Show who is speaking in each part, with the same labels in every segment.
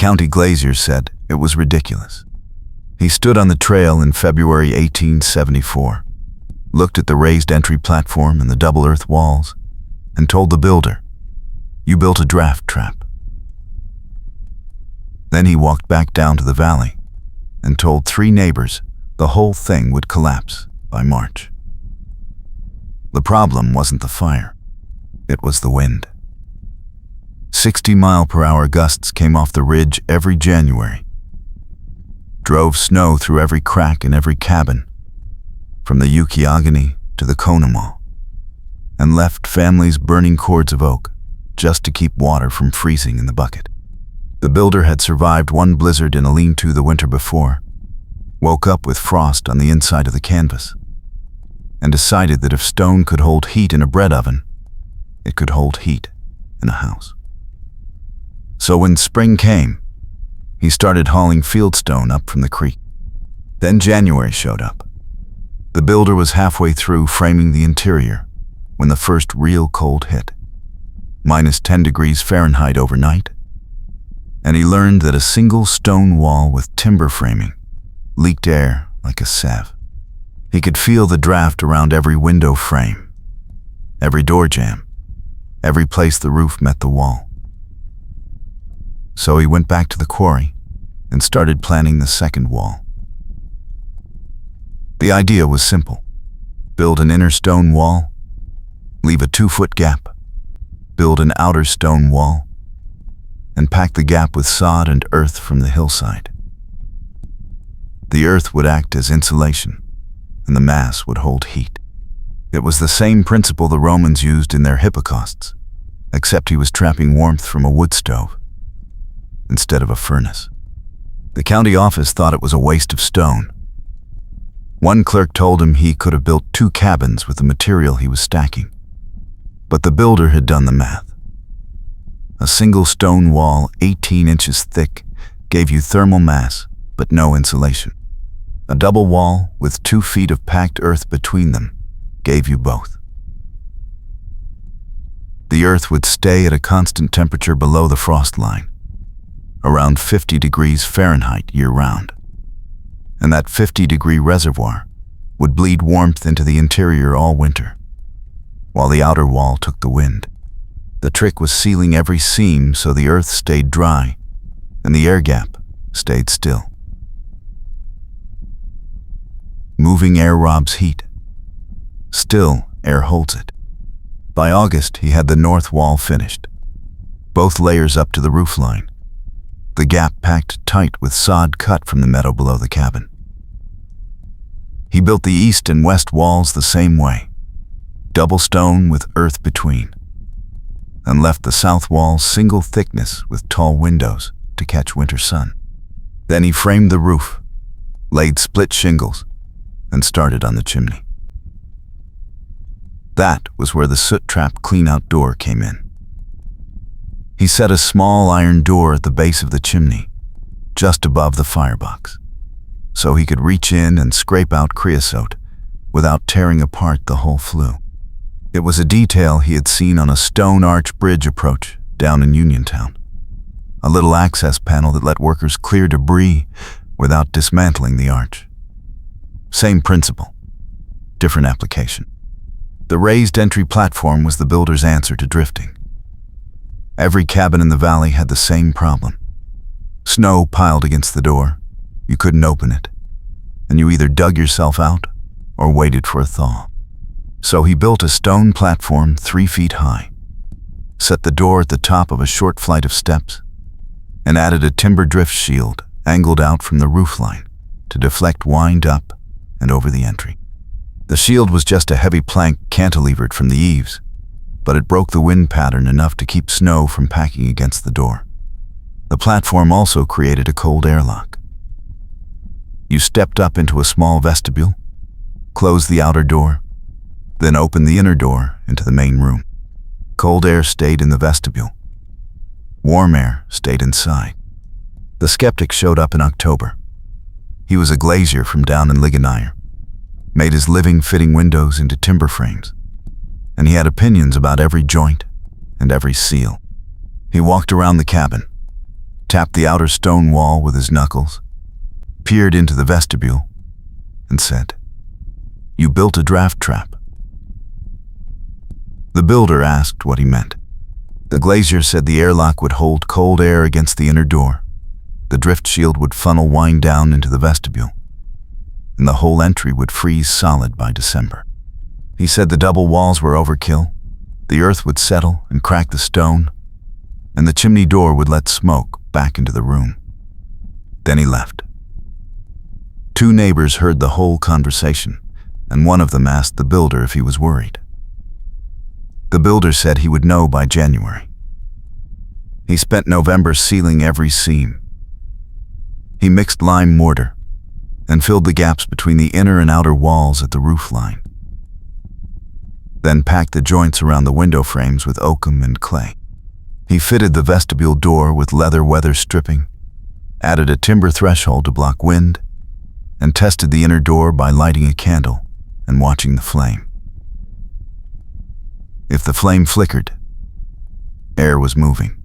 Speaker 1: county glazier said it was ridiculous. He stood on the trail in February 1874, looked at the raised entry platform and the double earth walls, and told the builder, "You built a draft trap." Then he walked back down to the valley and told 3 neighbors the whole thing would collapse by March. The problem wasn't the fire, it was the wind. 60-mile-per-hour gusts came off the ridge every January, drove snow through every crack in every cabin, from the Ukiagani to the Conemaugh, and left families burning cords of oak just to keep water from freezing in the bucket. The builder had survived one blizzard in a lean-to the winter before, woke up with frost on the inside of the canvas, and decided that if stone could hold heat in a bread oven, it could hold heat in a house. So when spring came, he started hauling fieldstone up from the creek. Then January showed up. The builder was halfway through framing the interior when the first real cold hit, -10 degrees Fahrenheit overnight, and he learned that a single stone wall with timber framing leaked air like a sieve. He could feel the draft around every window frame, every door jamb, every place the roof met the wall. So he went back to the quarry and started planning the second wall. The idea was simple. Build an inner stone wall, leave a 2-foot gap, build an outer stone wall, and pack the gap with sod and earth from the hillside. The earth would act as insulation, and the mass would hold heat. It was the same principle the Romans used in their hippocausts, except he was trapping warmth from a wood stove instead of a furnace. The county office thought it was a waste of stone. One clerk told him he could have built 2 cabins with the material he was stacking. But the builder had done the math. A single stone wall 18 inches thick gave you thermal mass but no insulation. A double wall with 2 feet of packed earth between them gave you both. The earth would stay at a constant temperature below the frost line, around 50 degrees Fahrenheit year-round, and that 50-degree reservoir would bleed warmth into the interior all winter, while the outer wall took the wind. The trick was sealing every seam so the earth stayed dry and the air gap stayed still. Moving air robs heat. Still, air holds it. By August, he had the north wall finished, both layers up to the roof line, the gap packed tight with sod cut from the meadow below the cabin. He built the east and west walls the same way, double stone with earth between, and left the south wall single thickness with tall windows to catch winter sun. Then he framed the roof, laid split shingles, and started on the chimney. That was where the soot trap clean-out door came in. He set a small iron door at the base of the chimney, just above the firebox, so he could reach in and scrape out creosote without tearing apart the whole flue. It was a detail he had seen on a stone arch bridge approach down in Uniontown, a little access panel that let workers clear debris without dismantling the arch. Same principle, different application. The raised entry platform was the builder's answer to drifting. Every cabin in the valley had the same problem. Snow piled against the door, you couldn't open it, and you either dug yourself out or waited for a thaw. So he built a stone platform 3 feet high, set the door at the top of a short flight of steps, and added a timber drift shield angled out from the roofline to deflect wind up and over the entry. The shield was just a heavy plank cantilevered from the eaves, but it broke the wind pattern enough to keep snow from packing against the door. The platform also created a cold airlock. You stepped up into a small vestibule, closed the outer door, then opened the inner door into the main room. Cold air stayed in the vestibule. Warm air stayed inside. The skeptic showed up in October. He was a glazier from down in Ligonier, made his living fitting windows into timber frames, and he had opinions about every joint and every seal. He walked around the cabin, tapped the outer stone wall with his knuckles, peered into the vestibule, and said, "You built a draft trap." The builder asked what he meant. The glazier said the airlock would hold cold air against the inner door, the drift shield would funnel wine down into the vestibule, and the whole entry would freeze solid by December. He said the double walls were overkill, the earth would settle and crack the stone, and the chimney door would let smoke back into the room. Then he left. Two neighbors heard the whole conversation, and one of them asked the builder if he was worried. The builder said he would know by January. He spent November sealing every seam. He mixed lime mortar and filled the gaps between the inner and outer walls at the roof line. Then packed the joints around the window frames with oakum and clay. He fitted the vestibule door with leather weather stripping, added a timber threshold to block wind, and tested the inner door by lighting a candle and watching the flame. If the flame flickered, air was moving.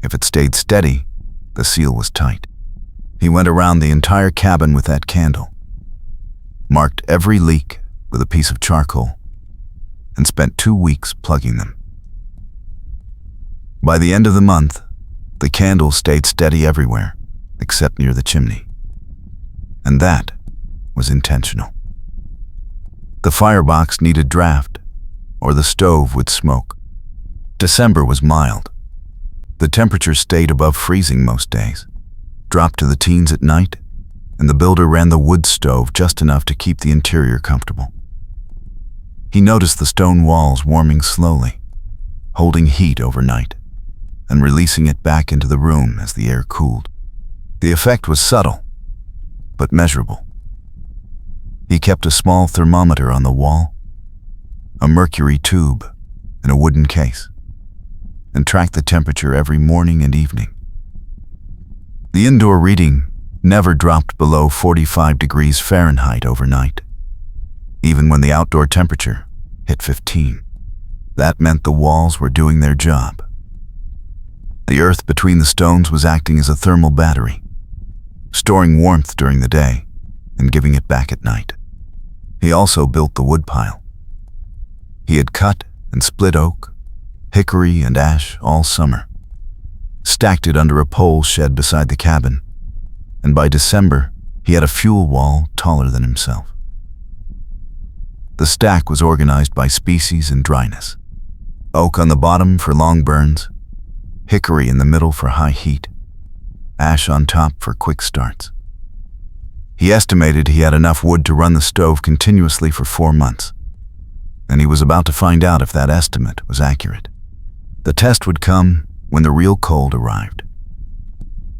Speaker 1: If it stayed steady, the seal was tight. He went around the entire cabin with that candle, marked every leak with a piece of charcoal, and spent 2 weeks plugging them. By the end of the month, the candle stayed steady everywhere except near the chimney. And that was intentional. The firebox needed draft, or the stove would smoke. December was mild. The temperature stayed above freezing most days, dropped to the teens at night, and the builder ran the wood stove just enough to keep the interior comfortable. He noticed the stone walls warming slowly, holding heat overnight, and releasing it back into the room as the air cooled. The effect was subtle, but measurable. He kept a small thermometer on the wall, a mercury tube in a wooden case, and tracked the temperature every morning and evening. The indoor reading never dropped below 45 degrees Fahrenheit overnight, even when the outdoor temperature hit 15. That meant the walls were doing their job. The earth between the stones was acting as a thermal battery, storing warmth during the day and giving it back at night. He also built the woodpile. He had cut and split oak, hickory, and ash all summer, stacked it under a pole shed beside the cabin, and by December, he had a fuel wall taller than himself. The stack was organized by species and dryness. Oak on the bottom for long burns, hickory in the middle for high heat, ash on top for quick starts. He estimated he had enough wood to run the stove continuously for 4 months, and he was about to find out if that estimate was accurate. The test would come when the real cold arrived.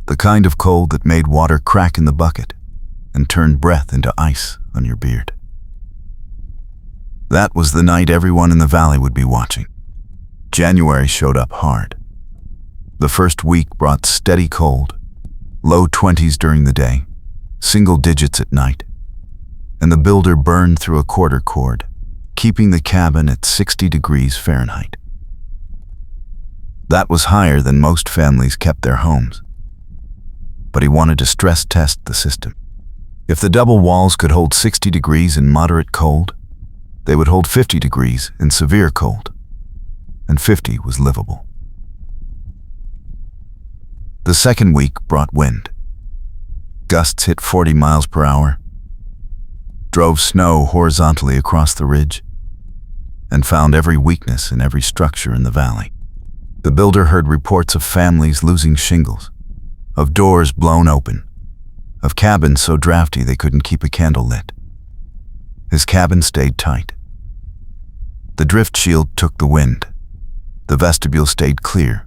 Speaker 1: The kind of cold that made water crack in the bucket and turned breath into ice on your beard. That was the night everyone in the valley would be watching. January showed up hard. The first week brought steady cold, low 20s during the day, single digits at night, and the builder burned through a quarter cord, keeping the cabin at 60 degrees Fahrenheit. That was higher than most families kept their homes, but he wanted to stress test the system. If the double walls could hold 60 degrees in moderate cold, they would hold 50 degrees in severe cold, and 50 was livable. The second week brought wind. Gusts hit 40 miles per hour, drove snow horizontally across the ridge, and found every weakness in every structure in the valley. The builder heard reports of families losing shingles, of doors blown open, of cabins so drafty they couldn't keep a candle lit. His cabin stayed tight. The drift shield took the wind, the vestibule stayed clear,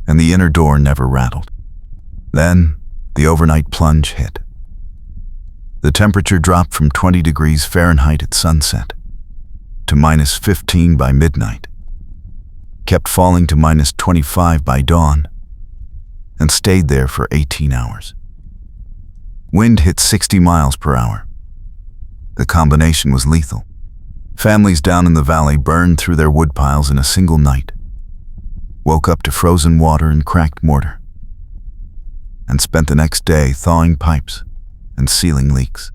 Speaker 1: and the inner door never rattled. Then, the overnight plunge hit. The temperature dropped from 20 degrees Fahrenheit at sunset to minus 15 by midnight, kept falling to minus 25 by dawn, and stayed there for 18 hours. Wind hit 60 miles per hour. The combination was lethal. Families down in the valley burned through their wood piles in a single night, woke up to frozen water and cracked mortar, and spent the next day thawing pipes and sealing leaks.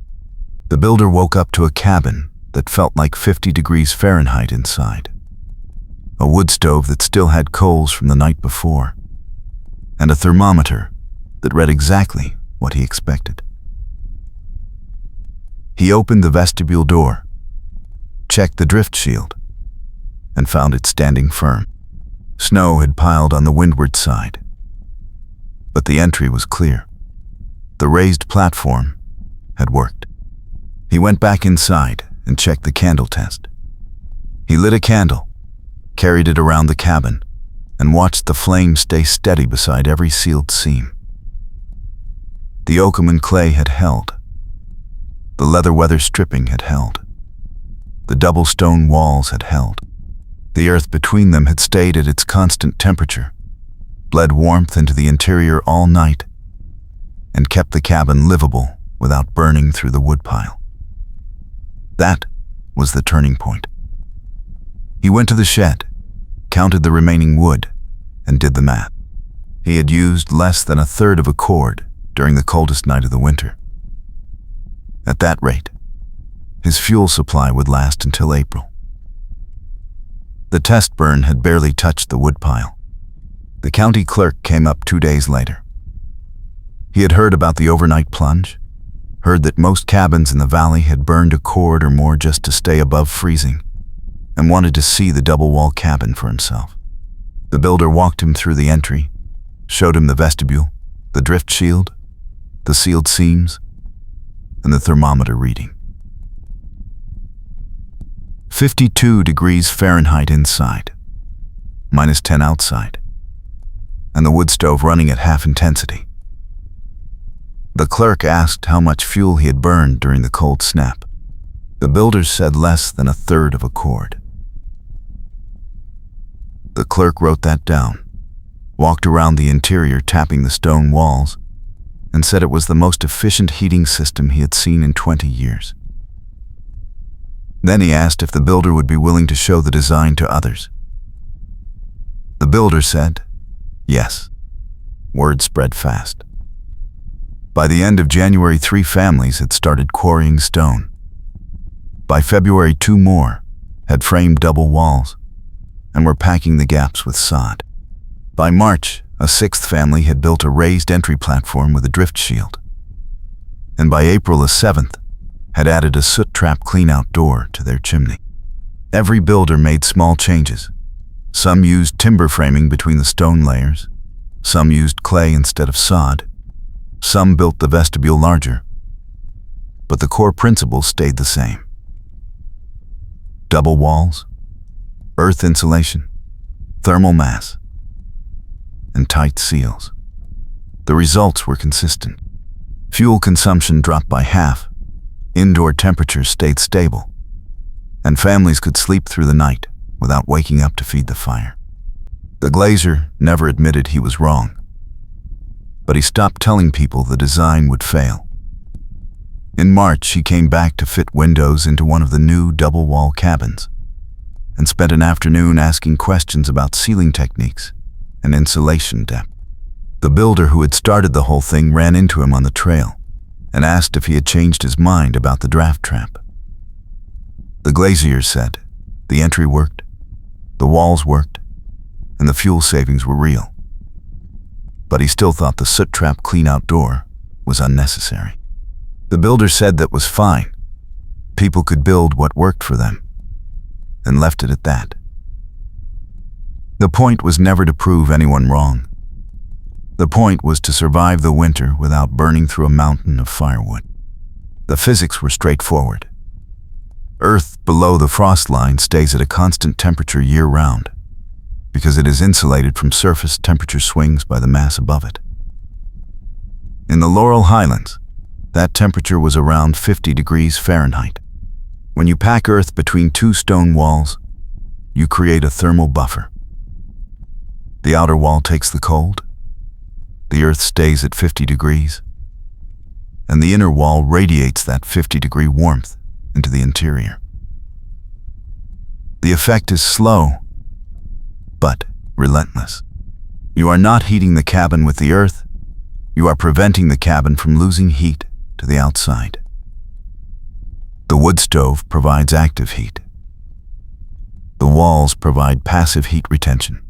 Speaker 1: The builder woke up to a cabin that felt like 50 degrees Fahrenheit inside, a wood stove that still had coals from the night before, and a thermometer that read exactly what he expected. He opened the vestibule door, checked the drift shield, and found it standing firm. Snow had piled on the windward side, but the entry was clear. The raised platform had worked. He went back inside and checked the candle test. He lit a candle, carried it around the cabin, and watched the flame stay steady beside every sealed seam. The oakum and clay had held. The leather weather stripping had held. The double stone walls had held. The earth between them had stayed at its constant temperature, bled warmth into the interior all night, and kept the cabin livable without burning through the woodpile. That was the turning point. He went to the shed, counted the remaining wood, and did the math. He had used less than a third of a cord during the coldest night of the winter. At that rate, his fuel supply would last until April. The test burn had barely touched the woodpile. The county clerk came up 2 days later. He had heard about the overnight plunge, heard that most cabins in the valley had burned a cord or more just to stay above freezing, and wanted to see the double-wall cabin for himself. The builder walked him through the entry, showed him the vestibule, the drift shield, the sealed seams, and the thermometer reading. 52 degrees Fahrenheit inside, -10 outside, and the wood stove running at half intensity. The clerk asked how much fuel he had burned during the cold snap. The builder said less than a third of a cord. The clerk wrote that down, walked around the interior tapping the stone walls, and said it was the most efficient heating system he had seen in 20 years. Then he asked if the builder would be willing to show the design to others. The builder said, yes. Word spread fast. By the end of January, 3 families had started quarrying stone. By February, 2 more had framed double walls and were packing the gaps with sod. By March, a 6th family had built a raised entry platform with a drift shield. And by April, a 7th had added a soot trap clean-out door to their chimney. Every builder made small changes. Some used timber framing between the stone layers. Some used clay instead of sod. Some built the vestibule larger. But the core principle stayed the same. Double walls, earth insulation, thermal mass, and tight seals. The results were consistent. Fuel consumption dropped by half. Indoor temperatures stayed stable, and families could sleep through the night without waking up to feed the fire. The glazier never admitted he was wrong, but he stopped telling people the design would fail. In March, he came back to fit windows into one of the new double-wall cabins and spent an afternoon asking questions about sealing techniques and insulation depth. The builder who had started the whole thing ran into him on the trail and asked if he had changed his mind about the draft trap. The glazier said the entry worked, the walls worked, and the fuel savings were real. But he still thought the soot trap clean-out door was unnecessary. The builder said that was fine. People could build what worked for them, and left it at that. The point was never to prove anyone wrong. The point was to survive the winter without burning through a mountain of firewood. The physics were straightforward. Earth below the frost line stays at a constant temperature year-round because it is insulated from surface temperature swings by the mass above it. In the Laurel Highlands, that temperature was around 50 degrees Fahrenheit. When you pack earth between 2 stone walls, you create a thermal buffer. The outer wall takes the cold, the earth stays at 50 degrees, and the inner wall radiates that 50-degree warmth into the interior. The effect is slow, but relentless. You are not heating the cabin with the earth, you are preventing the cabin from losing heat to the outside. The wood stove provides active heat. The walls provide passive heat retention.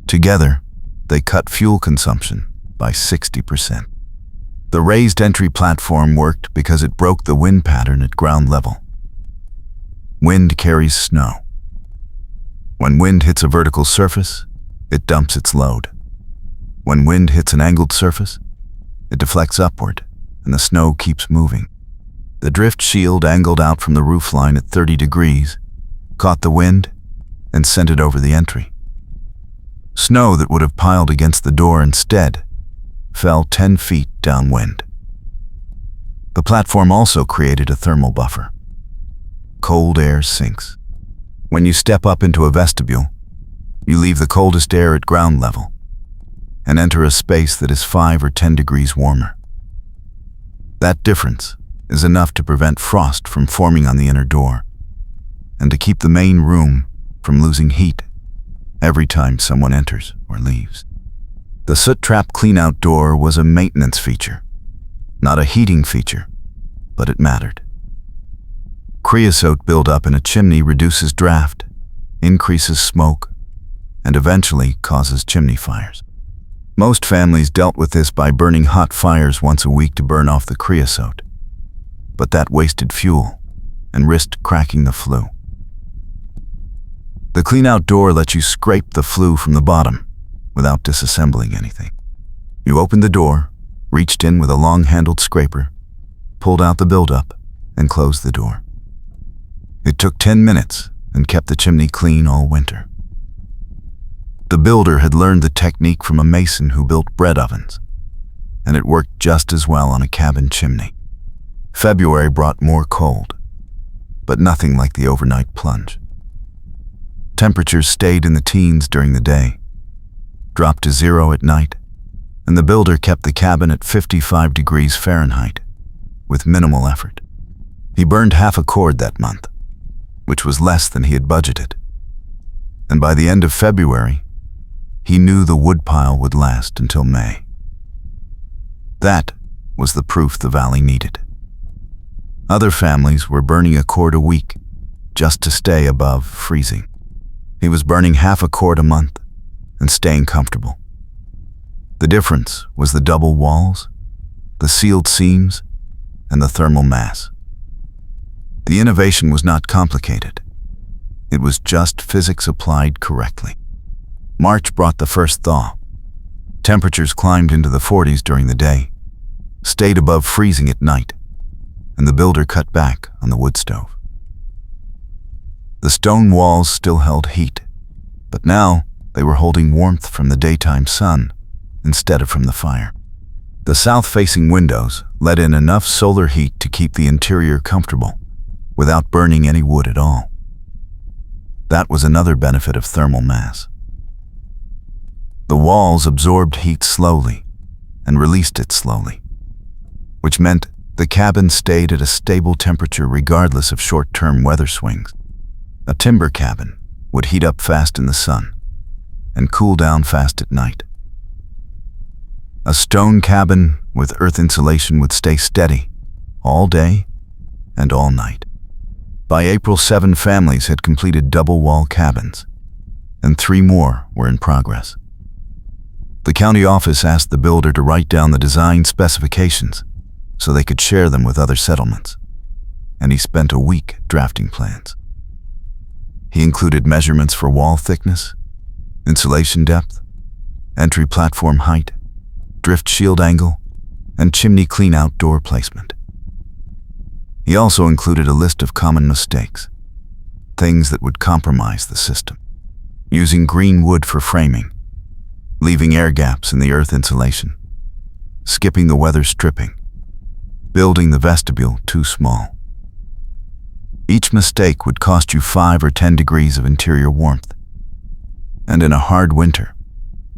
Speaker 1: Together, they cut fuel consumption by 60%. The raised entry platform worked because it broke the wind pattern at ground level. Wind carries snow. When wind hits a vertical surface, it dumps its load. When wind hits an angled surface, it deflects upward, and the snow keeps moving. The drift shield angled out from the roofline at 30 degrees, caught the wind, and sent it over the entry. Snow that would have piled against the door instead fell 10 feet downwind. The platform also created a thermal buffer. Cold air sinks. When you step up into a vestibule, you leave the coldest air at ground level and enter a space that is 5 or 10 degrees warmer. That difference is enough to prevent frost from forming on the inner door and to keep the main room from losing heat every time someone enters or leaves. The soot trap cleanout door was a maintenance feature, not a heating feature, but it mattered. Creosote buildup in a chimney reduces draft, increases smoke, and eventually causes chimney fires. Most families dealt with this by burning hot fires once a week to burn off the creosote, but that wasted fuel and risked cracking the flue. The cleanout door lets you scrape the flue from the bottom without disassembling anything. You opened the door, reached in with a long-handled scraper, pulled out the buildup, and closed the door. It took 10 minutes and kept the chimney clean all winter. The builder had learned the technique from a mason who built bread ovens, and it worked just as well on a cabin chimney. February brought more cold, but nothing like the overnight plunge. Temperatures stayed in the teens during the day, dropped to 0 at night, and the builder kept the cabin at 55 degrees Fahrenheit with minimal effort. He burned half a cord that month, which was less than he had budgeted. And by the end of February, he knew the woodpile would last until May. That was the proof the valley needed. Other families were burning a cord a week just to stay above freezing. He was burning half a cord a month and staying comfortable. The difference was the double walls, the sealed seams, and the thermal mass. The innovation was not complicated. It was just physics applied correctly. March brought the first thaw. Temperatures climbed into the 40s during the day, stayed above freezing at night, and the builder cut back on the wood stove. The stone walls still held heat, but now they were holding warmth from the daytime sun instead of from the fire. The south-facing windows let in enough solar heat to keep the interior comfortable without burning any wood at all. That was another benefit of thermal mass. The walls absorbed heat slowly and released it slowly, which meant the cabin stayed at a stable temperature regardless of short-term weather swings. A timber cabin would heat up fast in the sun and cool down fast at night. A stone cabin with earth insulation would stay steady all day and all night. By April, 7 families had completed double-wall cabins, and 3 more were in progress. The county office asked the builder to write down the design specifications so they could share them with other settlements, and he spent a week drafting plans. He included measurements for wall thickness, insulation depth, entry platform height, drift shield angle, and chimney cleanout door placement. He also included a list of common mistakes, things that would compromise the system. Using green wood for framing, leaving air gaps in the earth insulation, skipping the weather stripping, building the vestibule too small. Each mistake would cost you 5 or 10 degrees of interior warmth, and in a hard winter,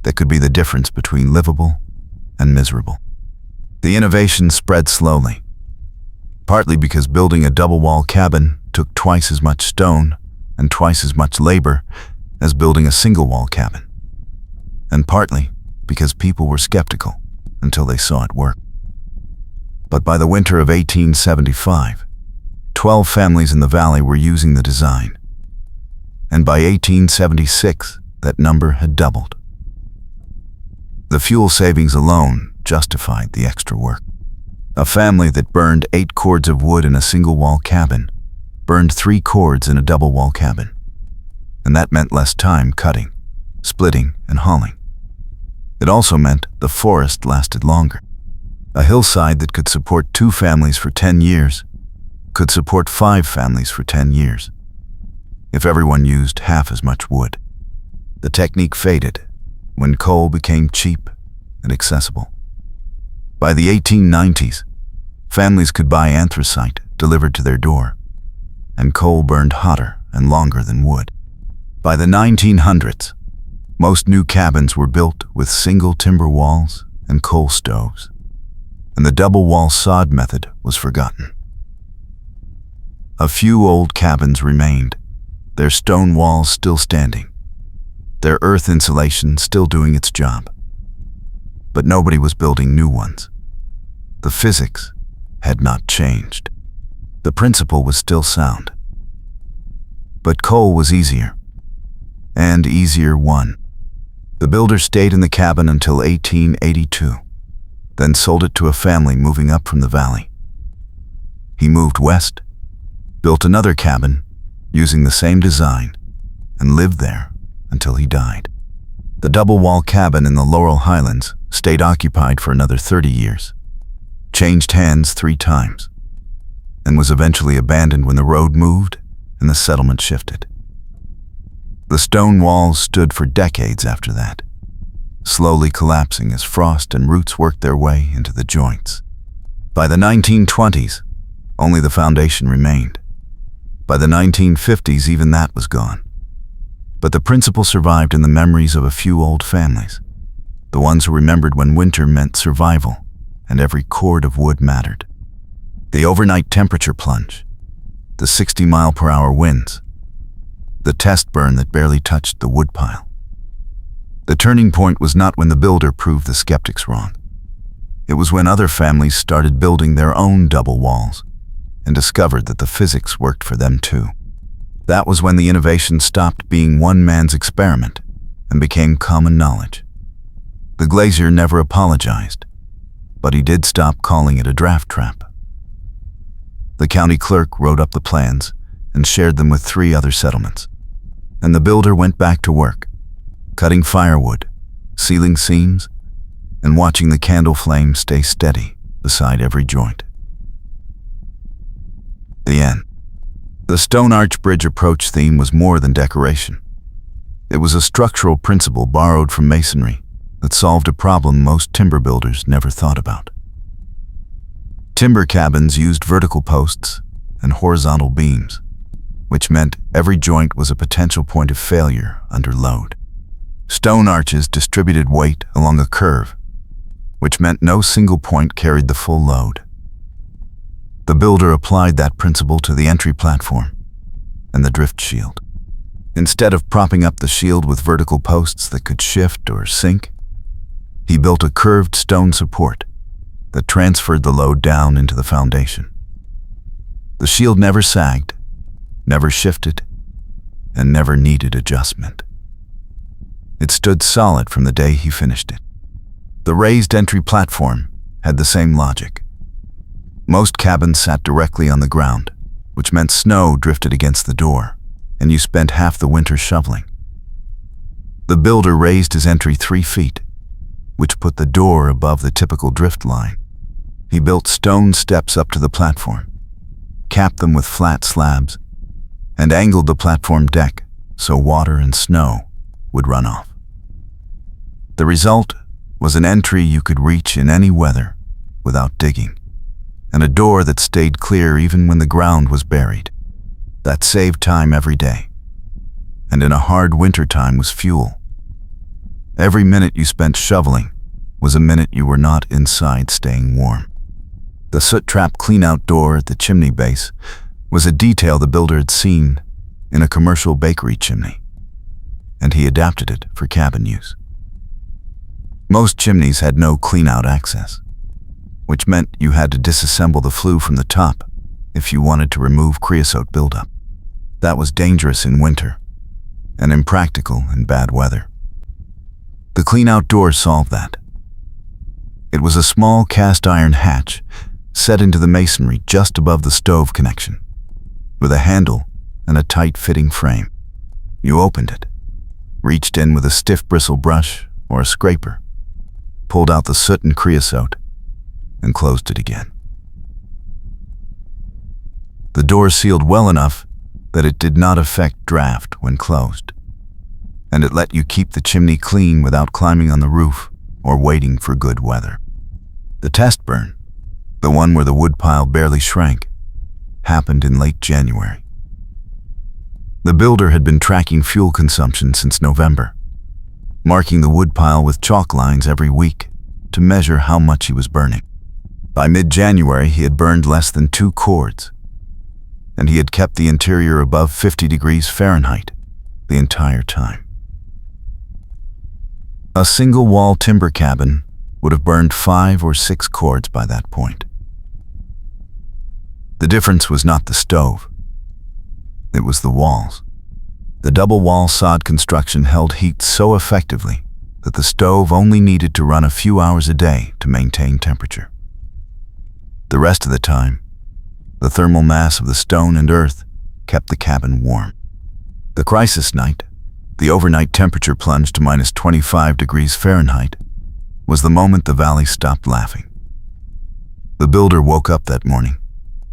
Speaker 1: that could be the difference between livable and miserable. The innovation spread slowly, partly because building a double-wall cabin took twice as much stone and twice as much labor as building a single-wall cabin, and partly because people were skeptical until they saw it work. But by the winter of 1875, 12 families in the valley were using the design. And by 1876, that number had doubled. The fuel savings alone justified the extra work. A family that burned 8 cords of wood in a single-wall cabin burned 3 cords in a double-wall cabin. And that meant less time cutting, splitting, and hauling. It also meant the forest lasted longer. A hillside that could support 2 families for 10 years could support 5 families for 10 years, if everyone used half as much wood. The technique faded when coal became cheap and accessible. By the 1890s, families could buy anthracite delivered to their door, and coal burned hotter and longer than wood. By the 1900s, most new cabins were built with single timber walls and coal stoves, and the double-wall sod method was forgotten. A few old cabins remained, their stone walls still standing, their earth insulation still doing its job. But nobody was building new ones. The physics had not changed. The principle was still sound. But coal was easier, and easier won. The builder stayed in the cabin until 1882, then sold it to a family moving up from the valley. He moved west, built another cabin using the same design, and lived there until he died. The double-wall cabin in the Laurel Highlands stayed occupied for another 30 years, changed hands 3 times, and was eventually abandoned when the road moved and the settlement shifted. The stone walls stood for decades after that, slowly collapsing as frost and roots worked their way into the joints. By the 1920s, only the foundation remained. By the 1950s, even that was gone. But the principle survived in the memories of a few old families, the ones who remembered when winter meant survival and every cord of wood mattered. The overnight temperature plunge, the 60-mile-per-hour winds, the test burn that barely touched the woodpile. The turning point was not when the builder proved the skeptics wrong. It was when other families started building their own double walls and discovered that the physics worked for them too. That was when the innovation stopped being one man's experiment and became common knowledge. The glazier never apologized, but he did stop calling it a draft trap. The county clerk wrote up the plans and shared them with 3 other settlements, and the builder went back to work, cutting firewood, sealing seams, and watching the candle flame stay steady beside every joint. The end. The Stone Arch Bridge approach theme was more than decoration. It was a structural principle borrowed from masonry that solved a problem most timber builders never thought about. Timber cabins used vertical posts and horizontal beams, which meant every joint was a potential point of failure under load. Stone arches distributed weight along a curve, which meant no single point carried the full load. The builder applied that principle to the entry platform and the drift shield. Instead of propping up the shield with vertical posts that could shift or sink, he built a curved stone support that transferred the load down into the foundation. The shield never sagged, never shifted, and never needed adjustment. It stood solid from the day he finished it. The raised entry platform had the same logic. Most cabins sat directly on the ground, which meant snow drifted against the door, and you spent half the winter shoveling. The builder raised his entry 3 feet, which put the door above the typical drift line. He built stone steps up to the platform, capped them with flat slabs, and angled the platform deck so water and snow would run off. The result was an entry you could reach in any weather without digging, and a door that stayed clear even when the ground was buried. That saved time every day, and in a hard winter time was fuel. Every minute you spent shoveling was a minute you were not inside staying warm. The soot trap clean-out door at the chimney base was a detail the builder had seen in a commercial bakery chimney, and he adapted it for cabin use. Most chimneys had no clean-out access, which meant you had to disassemble the flue from the top if you wanted to remove creosote buildup. That was dangerous in winter and impractical in bad weather. The clean-out door solved that. It was a small cast-iron hatch set into the masonry just above the stove connection, with a handle and a tight-fitting frame. You opened it, reached in with a stiff bristle brush or a scraper, pulled out the soot and creosote, and closed it again. The door sealed well enough that it did not affect draft when closed, and it let you keep the chimney clean without climbing on the roof or waiting for good weather. The test burn, the one where the woodpile barely shrank, happened in late January. The builder had been tracking fuel consumption since November, marking the woodpile with chalk lines every week to measure how much he was burning. By mid-January, he had burned less than 2 cords, and he had kept the interior above 50 degrees Fahrenheit the entire time. A single-wall timber cabin would have burned 5 or 6 cords by that point. The difference was not the stove. It was the walls. The double-wall Sod Construction held heat so effectively that the stove only needed to run a few hours a day to maintain temperature. The rest of the time, the thermal mass of the stone and earth kept the cabin warm. The crisis night, the overnight temperature plunge to minus 25 degrees Fahrenheit, was the moment the valley stopped laughing. The builder woke up that morning,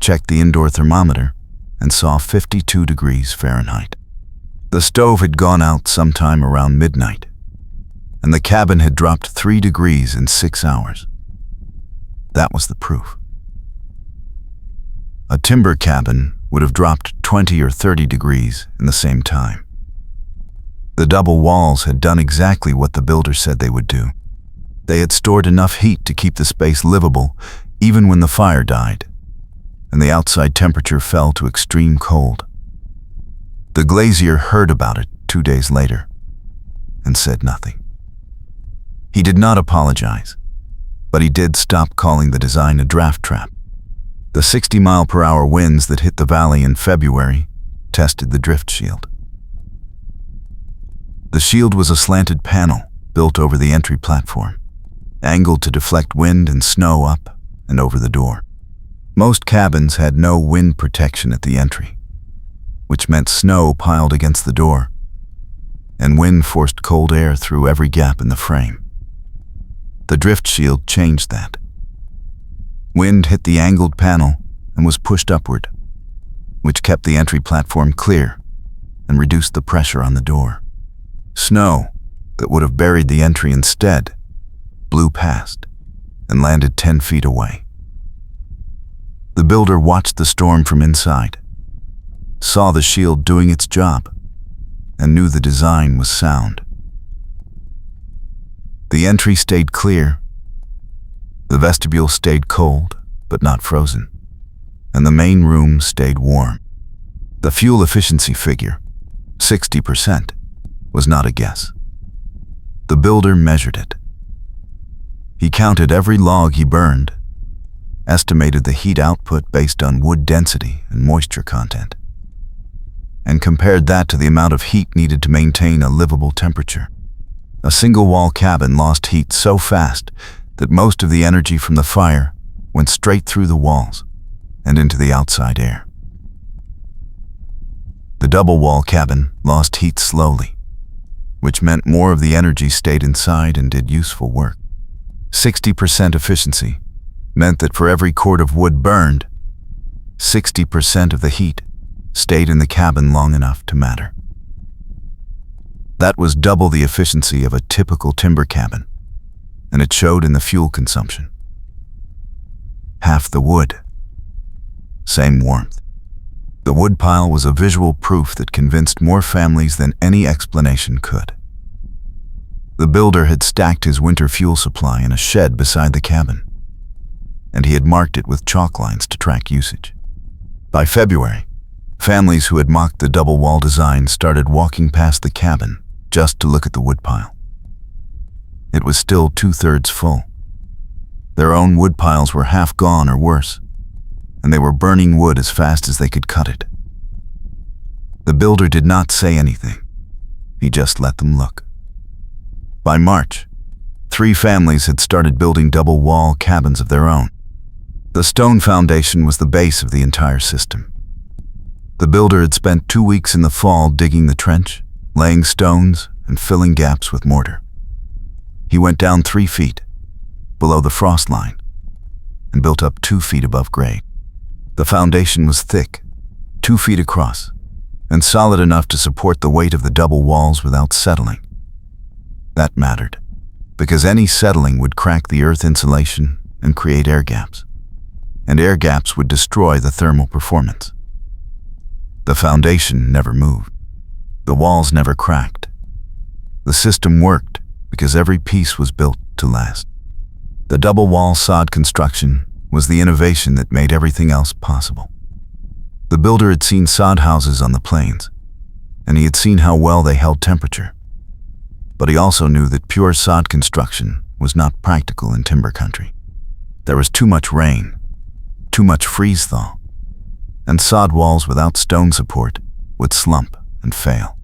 Speaker 1: checked the indoor thermometer, and saw 52 degrees Fahrenheit. The stove had gone out sometime around midnight, and the cabin had dropped 3 degrees in 6 hours. That was the proof. A timber cabin would have dropped 20 or 30 degrees in the same time. The double walls had done exactly what the builder said they would do. They had stored enough heat to keep the space livable even when the fire died, and the outside temperature fell to extreme cold. The glazier heard about it 2 days later and said nothing. He did not apologize, but he did stop calling the design a draft trap. The 60-mile-per-hour winds that hit the valley in February tested the drift shield. The shield was a slanted panel built over the entry platform, angled to deflect wind and snow up and over the door. Most cabins had no wind protection at the entry, which meant snow piled against the door, and wind forced cold air through every gap in the frame. The drift shield changed that. Wind hit the angled panel and was pushed upward, which kept the entry platform clear and reduced the pressure on the door. Snow that would have buried the entry instead blew past and landed 10 feet away. The builder watched the storm from inside, saw the shield doing its job, and knew the design was sound. The entry stayed clear, the vestibule stayed cold but not frozen, and the main room stayed warm. The fuel efficiency figure, 60%, was not a guess. The builder measured it. He counted every log he burned, estimated the heat output based on wood density and moisture content, and compared that to the amount of heat needed to maintain a livable temperature. A single-wall cabin lost heat so fast that most of the energy from the fire went straight through the walls and into the outside air. The double-wall cabin lost heat slowly, which meant more of the energy stayed inside and did useful work. 60% efficiency meant that for every cord of wood burned, 60% of the heat stayed in the cabin long enough to matter. That was double the efficiency of a typical timber cabin, and it showed in the fuel consumption. Half the wood, same warmth. The woodpile was a visual proof that convinced more families than any explanation could. The builder had stacked his winter fuel supply in a shed beside the cabin, and he had marked it with chalk lines to track usage. By February, families who had mocked the double-wall design started walking past the cabin just to look at the woodpile. it was still 2/3 full. Their own wood piles were half gone or worse, and they were burning wood as fast as they could cut it. The builder did not say anything. He just let them look. By March, 3 families had started building double-wall cabins of their own. The stone foundation was the base of the entire system. The builder had spent 2 weeks in the fall digging the trench, laying stones, and filling gaps with mortar. He went down 3 feet, below the frost line, and built up 2 feet above grade. The foundation was thick, 2 feet across, and solid enough to support the weight of the double walls without settling. That mattered, because any settling would crack the earth insulation and create air gaps, and air gaps would destroy the thermal performance. The foundation never moved. The walls never cracked. The system worked because every piece was built to last. The double-wall sod construction was the innovation that made everything else possible. The builder had seen sod houses on the plains, and he had seen how well they held temperature. But he also knew that pure sod construction was not practical in timber country. There was too much rain, too much freeze-thaw, and sod walls without stone support would slump and fail.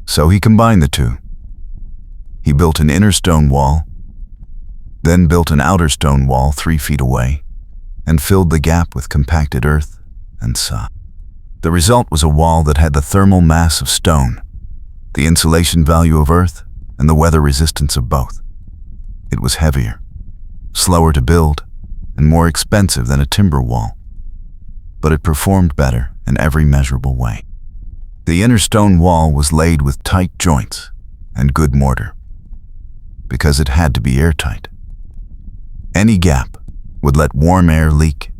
Speaker 1: So he combined the two. He built an inner stone wall, then built an outer stone wall 3 feet away, and filled the gap with compacted earth and sod. The result was a wall that had the thermal mass of stone, the insulation value of earth, and the weather resistance of both. It was heavier, slower to build, and more expensive than a timber wall, but it performed better in every measurable way. The inner stone wall was laid with tight joints and good mortar, because it had to be airtight. Any gap would let warm air leak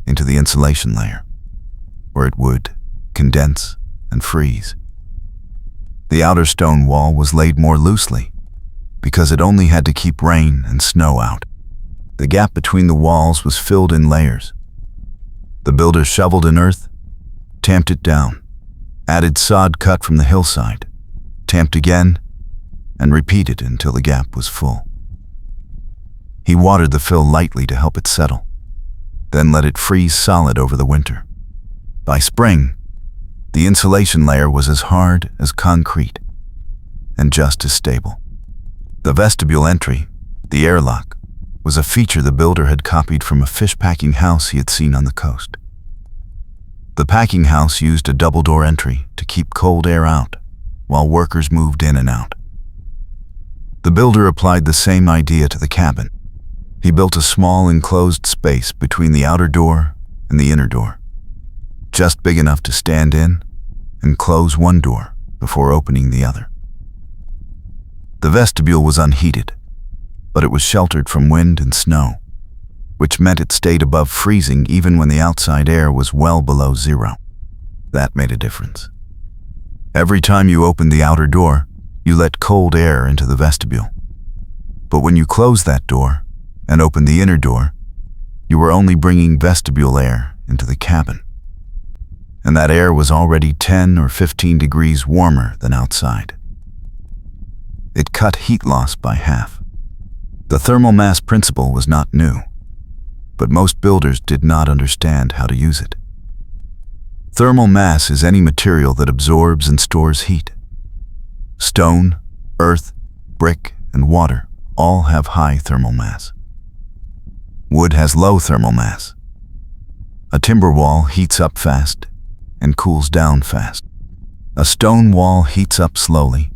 Speaker 1: into the insulation layer, where it would condense and freeze. The outer stone wall was laid more loosely, because it only had to keep rain and snow out. The gap between the walls was filled in layers. The builder shoveled in earth, tamped it down, added sod cut from the hillside, tamped again, and repeated until the gap was full. He watered the fill lightly to help it settle, then let it freeze solid over the winter. By spring, the insulation layer was as hard as concrete and just as stable. The vestibule entry, the airlock, was a feature the builder had copied from a fish packing house he had seen on the coast. The packing house used a double-door entry to keep cold air out while workers moved in and out. The builder applied the same idea to the cabin. He built a small enclosed space between the outer door and the inner door, just big enough to stand in and close one door before opening the other. The vestibule was unheated, but it was sheltered from wind and snow, which meant it stayed above freezing even when the outside air was well below zero. That made a difference. Every time you opened the outer door, you let cold air into the vestibule. But when you closed that door and opened the inner door, you were only bringing vestibule air into the cabin. And that air was already 10 or 15 degrees warmer than outside. It cut heat loss by half. The thermal mass principle was not new, but most builders did not understand how to use it. Thermal mass is any material that absorbs and stores heat. Stone, earth, brick, and water all have high thermal mass. Wood has low thermal mass. A timber wall heats up fast and cools down fast. A stone wall heats up slowly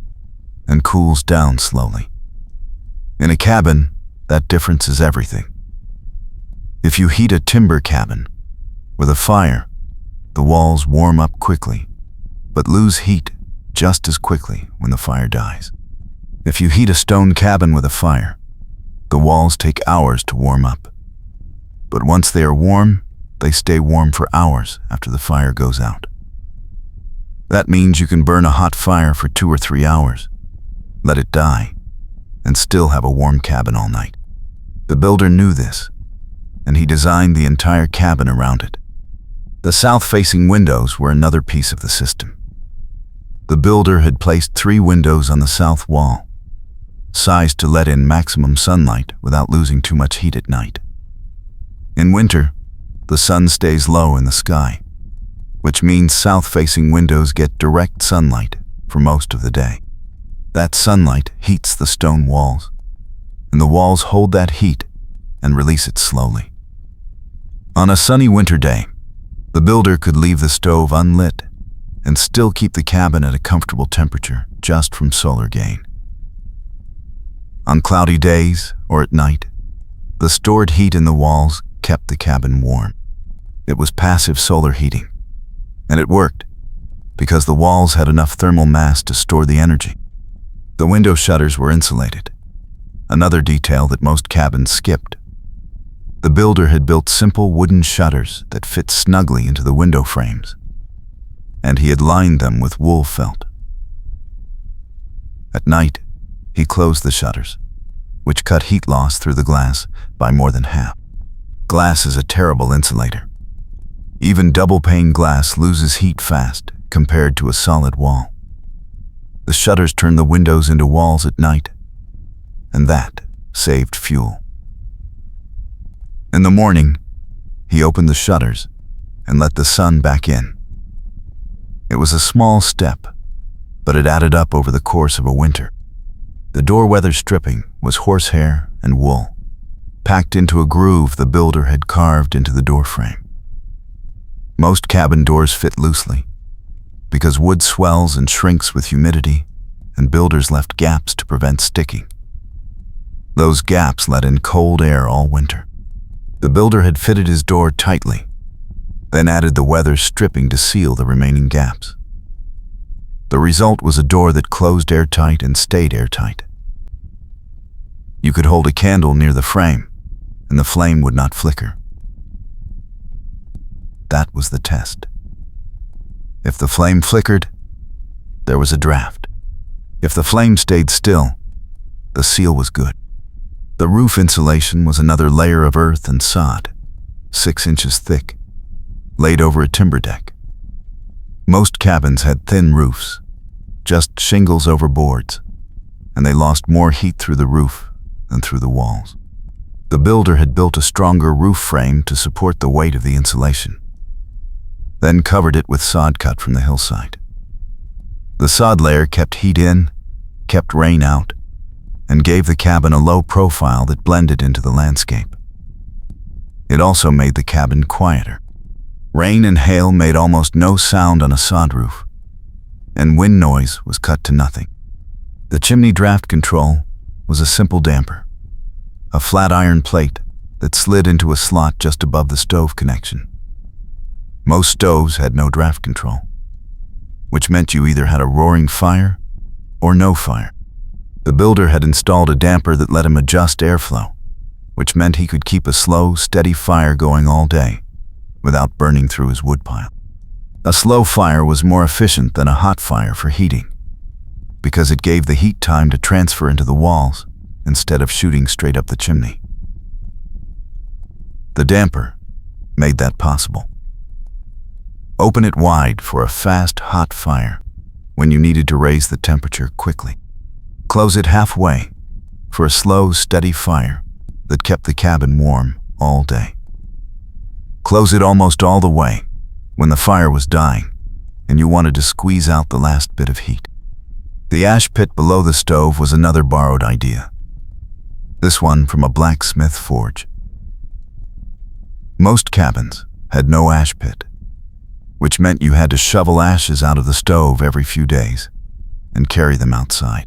Speaker 1: and cools down slowly. In a cabin, that difference is everything. If you heat a timber cabin with a fire, the walls warm up quickly, but lose heat just as quickly when the fire dies. If you heat a stone cabin with a fire, the walls take hours to warm up. But once they are warm, they stay warm for hours after the fire goes out. That means you can burn a hot fire for 2 or 3 hours, let it die, and still have a warm cabin all night. The builder knew this, and he designed the entire cabin around it. The south-facing windows were another piece of the system. The builder had placed 3 windows on the south wall, sized to let in maximum sunlight without losing too much heat at night. In winter, the sun stays low in the sky, which means south-facing windows get direct sunlight for most of the day. That sunlight heats the stone walls, and the walls hold that heat and release it slowly. On a sunny winter day, the builder could leave the stove unlit and still keep the cabin at a comfortable temperature just from solar gain. On cloudy days or at night, the stored heat in the walls kept the cabin warm. It was passive solar heating, and it worked because the walls had enough thermal mass to store the energy. The window shutters were insulated, another detail that most cabins skipped. The builder had built simple wooden shutters that fit snugly into the window frames, and he had lined them with wool felt. At night, he closed the shutters, which cut heat loss through the glass by more than half. Glass is a terrible insulator. Even double-pane glass loses heat fast compared to a solid wall. The shutters turned the windows into walls at night, and that saved fuel. In the morning, he opened the shutters and let the sun back in. It was a small step, but it added up over the course of a winter. The door weather stripping was horsehair and wool, packed into a groove the builder had carved into the door frame. Most cabin doors fit loosely, because wood swells and shrinks with humidity, and builders left gaps to prevent sticking. Those gaps let in cold air all winter. The builder had fitted his door tightly, then added the weather stripping to seal the remaining gaps. The result was a door that closed airtight and stayed airtight. You could hold a candle near the frame, and the flame would not flicker. That was the test. If the flame flickered, there was a draft. If the flame stayed still, the seal was good. The roof insulation was another layer of earth and sod, 6 inches thick, laid over a timber deck. Most cabins had thin roofs, just shingles over boards, and they lost more heat through the roof than through the walls. The builder had built a stronger roof frame to support the weight of the insulation, then covered it with sod cut from the hillside. The sod layer kept heat in, kept rain out, and gave the cabin a low profile that blended into the landscape. It also made the cabin quieter. Rain and hail made almost no sound on a sod roof, and wind noise was cut to nothing. The chimney draft control was a simple damper, a flat iron plate that slid into a slot just above the stove connection. Most stoves had no draft control, which meant you either had a roaring fire or no fire. The builder had installed a damper that let him adjust airflow, which meant he could keep a slow, steady fire going all day without burning through his woodpile. A slow fire was more efficient than a hot fire for heating, because it gave the heat time to transfer into the walls instead of shooting straight up the chimney. The damper made that possible. Open it wide for a fast, hot fire when you needed to raise the temperature quickly. Close it halfway for a slow, steady fire that kept the cabin warm all day. Close it almost all the way when the fire was dying and you wanted to squeeze out the last bit of heat. The ash pit below the stove was another borrowed idea, this one from a blacksmith forge. Most cabins had no ash pit, which meant you had to shovel ashes out of the stove every few days and carry them outside.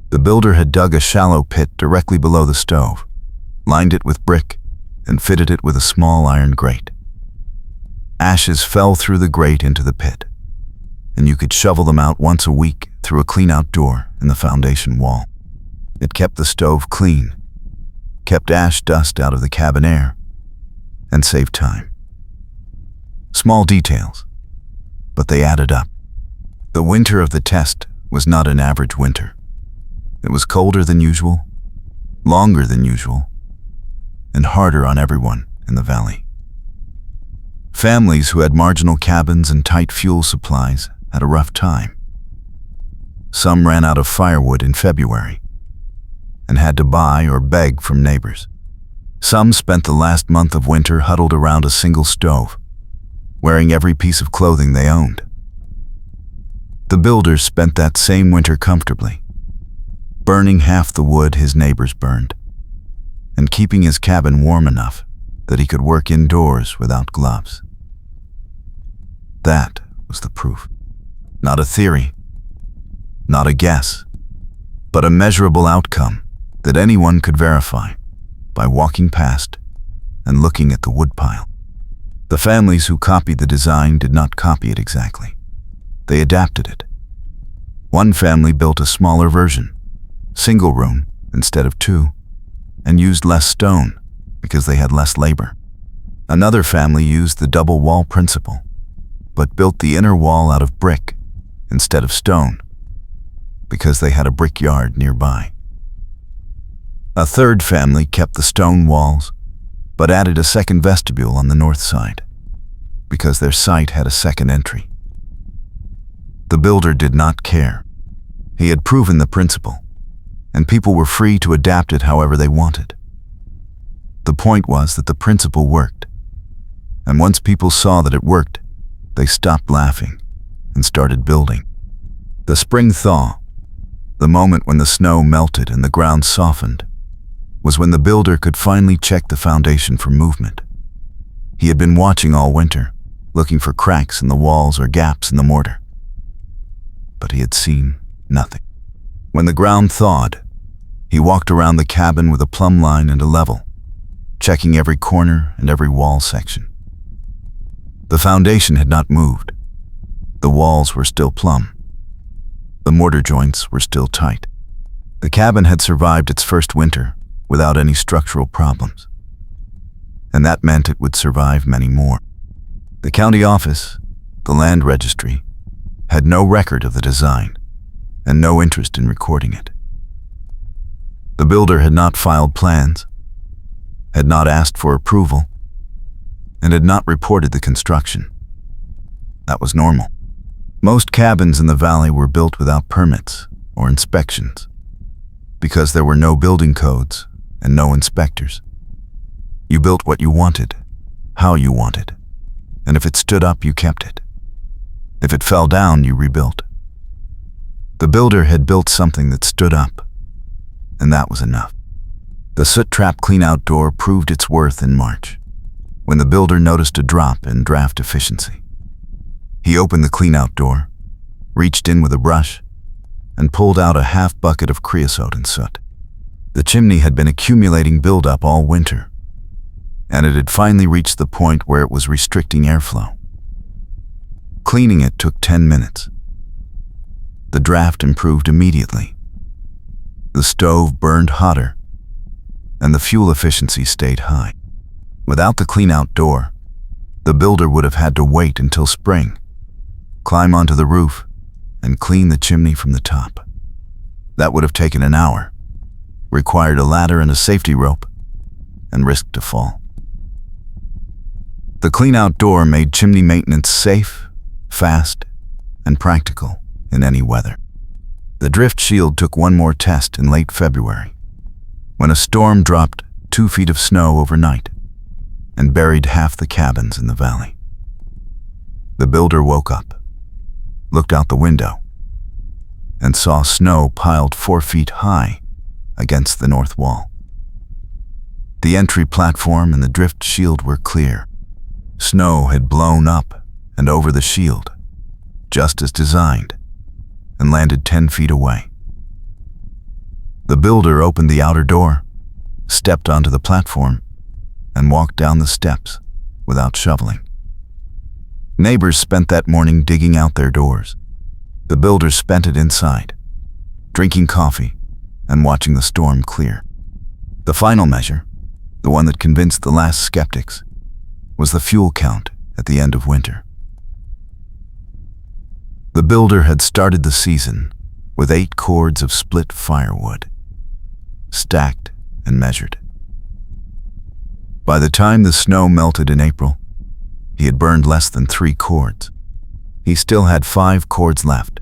Speaker 1: The builder had dug a shallow pit directly below the stove, lined it with brick, and fitted it with a small iron grate. Ashes fell through the grate into the pit, and you could shovel them out once a week through a clean-out door in the foundation wall. It kept the stove clean, kept ash dust out of the cabin air, and saved time. Small details, but they added up. The winter of the test was not an average winter. It was colder than usual, longer than usual, and harder on everyone in the valley. Families who had marginal cabins and tight fuel supplies had a rough time. Some ran out of firewood in February, and had to buy or beg from neighbors. Some spent the last month of winter huddled around a single stove, wearing every piece of clothing they owned. The builder spent that same winter comfortably, burning half the wood his neighbors burned, and keeping his cabin warm enough that he could work indoors without gloves. That was the proof. Not a theory, not a guess, but a measurable outcome that anyone could verify by walking past and looking at the woodpile. The families who copied the design did not copy it exactly. They adapted it. One family built a smaller version, single room instead of two, and used less stone because they had less labor. Another family used the double wall principle, but built the inner wall out of brick instead of stone because they had a brickyard nearby. A third family kept the stone walls, but added a second vestibule on the north side because their site had a second entry. The builder did not care. He had proven the principle, and people were free to adapt it however they wanted. The point was that the principle worked, and once people saw that it worked, they stopped laughing and started building. The spring thaw, the moment when the snow melted and the ground softened, was when the builder could finally check the foundation for movement. He had been watching all winter, looking for cracks in the walls or gaps in the mortar, but he had seen nothing. When the ground thawed, he walked around the cabin with a plumb line and a level, checking every corner and every wall section. The foundation had not moved. The walls were still plumb. The mortar joints were still tight. The cabin had survived its first winter without any structural problems, and that meant it would survive many more. The county office, the land registry, had no record of the design and no interest in recording it. The builder had not filed plans, had not asked for approval, and had not reported the construction. That was normal. Most cabins in the valley were built without permits or inspections because there were no building codes and no inspectors. You built what you wanted, how you wanted, and if it stood up, you kept it. If it fell down, you rebuilt. The builder had built something that stood up, and that was enough. The soot trap cleanout door proved its worth in March, when the builder noticed a drop in draft efficiency. He opened the cleanout door, reached in with a brush, and pulled out a half bucket of creosote and soot. The chimney had been accumulating buildup all winter, and it had finally reached the point where it was restricting airflow. Cleaning it took 10 minutes. The draft improved immediately. The stove burned hotter, and the fuel efficiency stayed high. Without the cleanout door, the builder would have had to wait until spring, climb onto the roof, and clean the chimney from the top. That would have taken an hour, required a ladder and a safety rope, and risked to fall. The cleanout door made chimney maintenance safe, fast, and practical in any weather. The drift shield took one more test in late February, when a storm dropped 2 feet of snow overnight and buried half the cabins in the valley. The builder woke up, looked out the window, and saw snow piled 4 feet high against the north wall. The entry platform and the drift shield were clear. Snow had blown up and over the shield, just as designed, and landed 10 feet away. The builder opened the outer door, stepped onto the platform, and walked down the steps without shoveling. Neighbors spent that morning digging out their doors. The builder spent it inside, drinking coffee and watching the storm clear. The final measure, the one that convinced the last skeptics, was the fuel count at the end of winter. The builder had started the season with 8 cords of split firewood, stacked and measured. By the time the snow melted in April, he had burned less than 3 cords. He still had 5 cords left,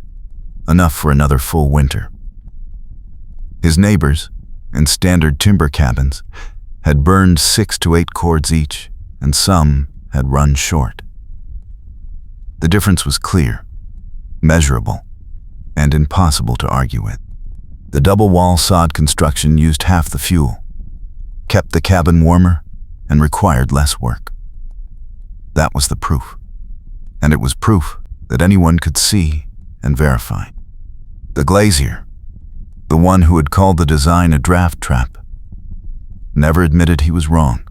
Speaker 1: enough for another full winter. His neighbors, and standard timber cabins had burned 6 to 8 cords each, and some had run short. The difference was clear, measurable, and impossible to argue with. The double-wall sod construction used half the fuel, kept the cabin warmer, and required less work. That was the proof, and it was proof that anyone could see and verify. The glazier, the one who had called the design a draft trap, never admitted he was wrong.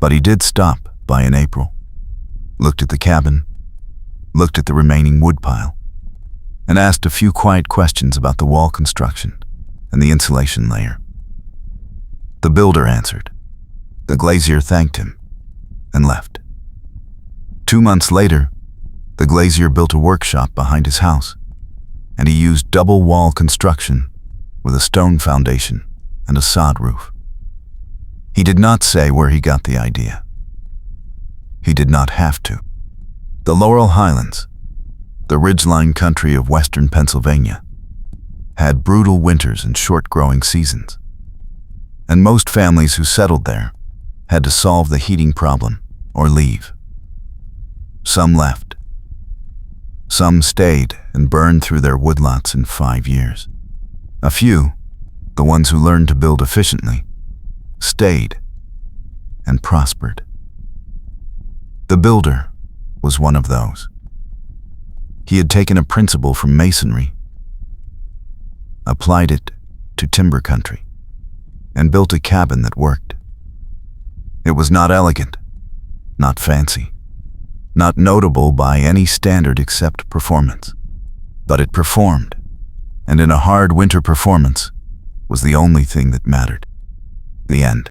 Speaker 1: But he did stop by in April, looked at the cabin, looked at the remaining woodpile, and asked a few quiet questions about the wall construction and the insulation layer. The builder answered. The glazier thanked him and left. 2 months later, the glazier built a workshop behind his house, and he used double wall construction with a stone foundation and a sod roof. He did not say where he got the idea. He did not have to. The Laurel Highlands, the ridgeline country of western Pennsylvania, had brutal winters and short growing seasons, and most families who settled there had to solve the heating problem or leave. Some left. Some stayed and burned through their woodlots in 5 years. A few, the ones who learned to build efficiently, stayed and prospered. The builder was one of those. He had taken a principle from masonry, applied it to timber country, and built a cabin that worked. It was not elegant, not fancy, not notable by any standard except performance, but it performed, and in a hard winter performance was the only thing that mattered. The end.